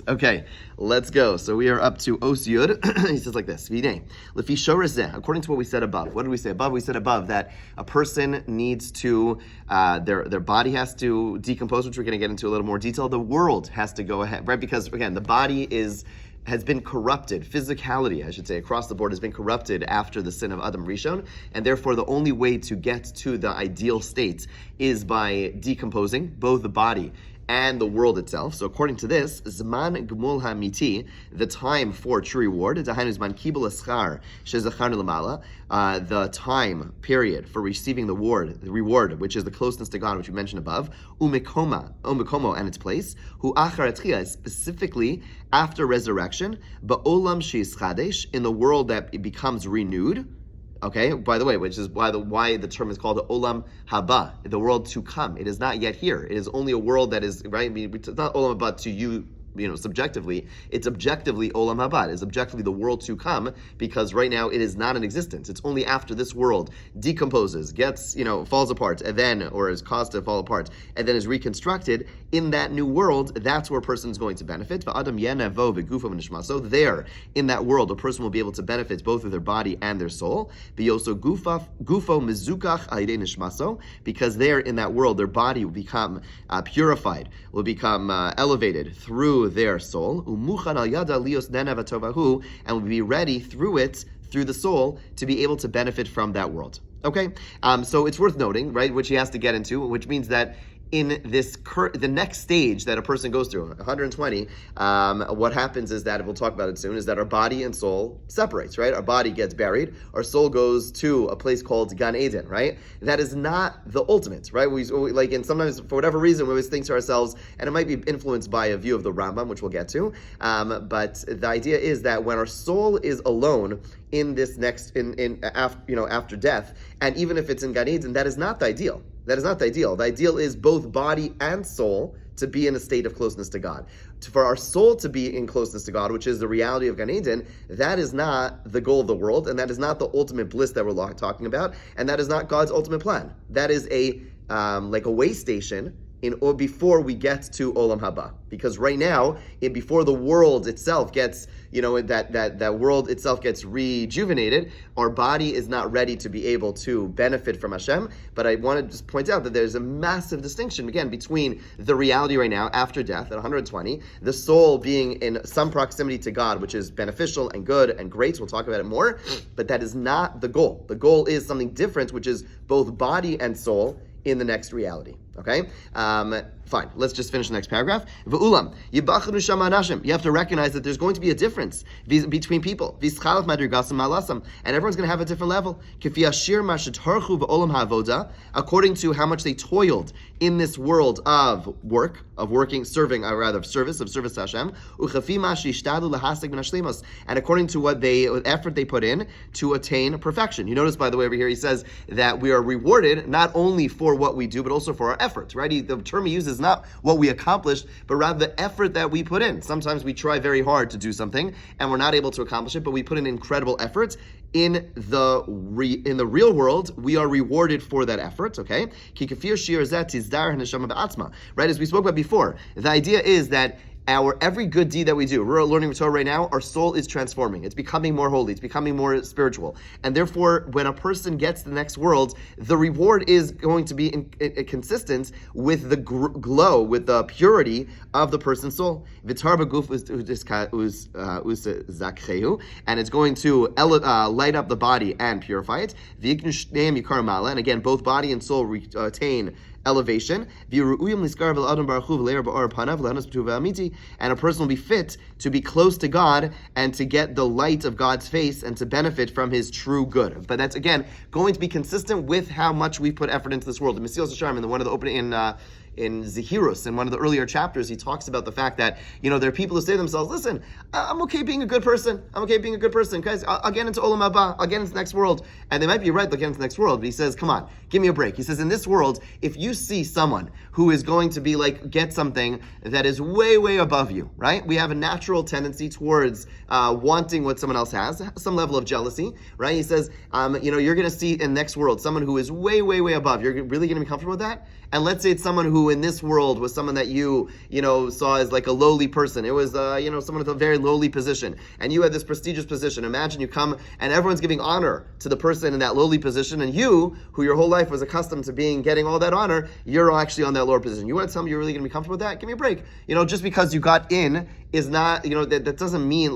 Okay, let's go. So we are up to Os Yud. He says like this: according to what we said above. What did we say above? We said above that a person needs to, their body has to decompose, which we're going to get into a little more detail. The world has to go ahead, right? Because again, the body has been corrupted. Physicality, I should say, across the board has been corrupted after the sin of Adam Rishon, and therefore the only way to get to the ideal state is by decomposing both the body and the world itself. So according to this, Zman Gmul HaMiti, the time for true reward, the time period for receiving the reward, which is the closeness to God, which we mentioned above, Umekomo and its place, Hu Achar Atchia, specifically after resurrection, Ba'olam Sheis Chadesh, in the world that it becomes renewed. Okay, by the way, which is why the term is called the Olam Habah, the world to come. It is not yet here. It is only a world that is, right? I mean, it's not Olam Habah to you, subjectively. It's objectively Olam Habah. It is objectively the world to come, because right now it is not in existence. It's only after this world decomposes, gets, falls apart, and then, or is caused to fall apart, and then is reconstructed, in that new world, that's where a person is going to benefit. So there, in that world, a person will be able to benefit both of their body and their soul. Because there, in that world, their body will become purified, will become elevated through their soul, and will be ready through the soul, to be able to benefit from that world. Okay, so it's worth noting, right, which he has to get into, which means that in the next stage that a person goes through, 120, what happens is that, we'll talk about it soon, is that our body and soul separates, right? Our body gets buried, our soul goes to a place called Gan Eden, right? That is not the ultimate, right? We and sometimes, for whatever reason, we always think to ourselves, and it might be influenced by a view of the Rambam, which we'll get to, but the idea is that when our soul is alone in this next, after death, and even if it's in Gan Eden, that is not the ideal. That is not the ideal. The ideal is both body and soul to be in a state of closeness to God. For our soul to be in closeness to God, which is the reality of Gan Eden, that is not the goal of the world, and that is not the ultimate bliss that we're talking about, and that is not God's ultimate plan. That is a way station before we get to Olam Habah. Because right now, before the world itself gets, that world itself gets rejuvenated, our body is not ready to be able to benefit from Hashem. But I want to just point out that there's a massive distinction, again, between the reality right now, after death, at 120, the soul being in some proximity to God, which is beneficial and good and great. So we'll talk about it more. But that is not the goal. The goal is something different, which is both body and soul in the next reality. Okay? Fine. Let's just finish the next paragraph. Olam, you have to recognize that there's going to be a difference between people. And everyone's going to have a different level. According to how much they toiled in this world of service to Hashem. And according to what effort they put in to attain perfection. You notice, by the way, over here he says that we are rewarded not only for what we do, but also for our efforts, right? The term he uses is not what we accomplished, but rather the effort that we put in. Sometimes we try very hard to do something and we're not able to accomplish it, but we put in incredible effort. In the real world, we are rewarded for that effort, okay? Right, as we spoke about before, the idea is that every good deed that we do, we're learning Torah right now, our soul is transforming. It's becoming more holy. It's becoming more spiritual. And therefore, when a person gets to the next world, the reward is going to be consistent with the glow, with the purity of the person's soul. And it's going to light up the body and purify it. And again, both body and soul attain elevation, and a person will be fit to be close to God and to get the light of God's face and to benefit from his true good. But that's, again, going to be consistent with how much we put effort into this world. The Mesilas Yesharim, in one of the opening in Zehirus, in one of the earlier chapters, he talks about the fact that, there are people who say to themselves, listen, I'm okay being a good person. Guys, I'll get into Olam Habah. I'll get into the next world. And they might be right, they'll get into the next world. But he says, come on, give me a break. He says, in this world, if you see someone who is going to be get something that is way, way above you, right? We have a natural tendency towards wanting what someone else has, some level of jealousy, right? He says, you're going to see in the next world someone who is way, way, way above. You're really going to be comfortable with that? and let's say it's someone who in this world was someone that you saw as like a lowly person. It was someone with a very lowly position, and you had this prestigious position. Imagine you come and everyone's giving honor to the person in that lowly position, and you, who your whole life was accustomed to getting all that honor, you're actually on that lower position. You want to tell me you're really going to be comfortable with that? Give me a break. Just because you got in is not, that doesn't mean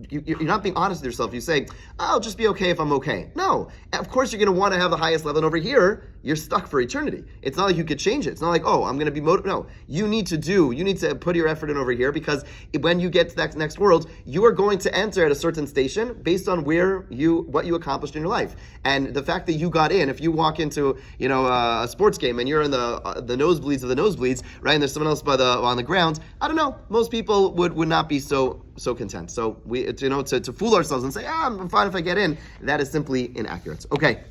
you're not being honest with yourself. You say, I'll just be okay if I'm okay. No, of course you're going to want to have the highest level, and over here, you're stuck for eternity. It's not like you could change it. It's not like, I'm going to be motivated. No, you need to put your effort in over here, because when you get to that next world, you are going to enter at a certain station based on what you accomplished in your life. And the fact that you got in, if you walk into, a sports game and you're in the nosebleeds of the nosebleeds, right, and there's someone else on the ground, I don't know, most people would not be so content. So to fool ourselves and say, I'm fine if I get in, that is simply inaccurate. Okay.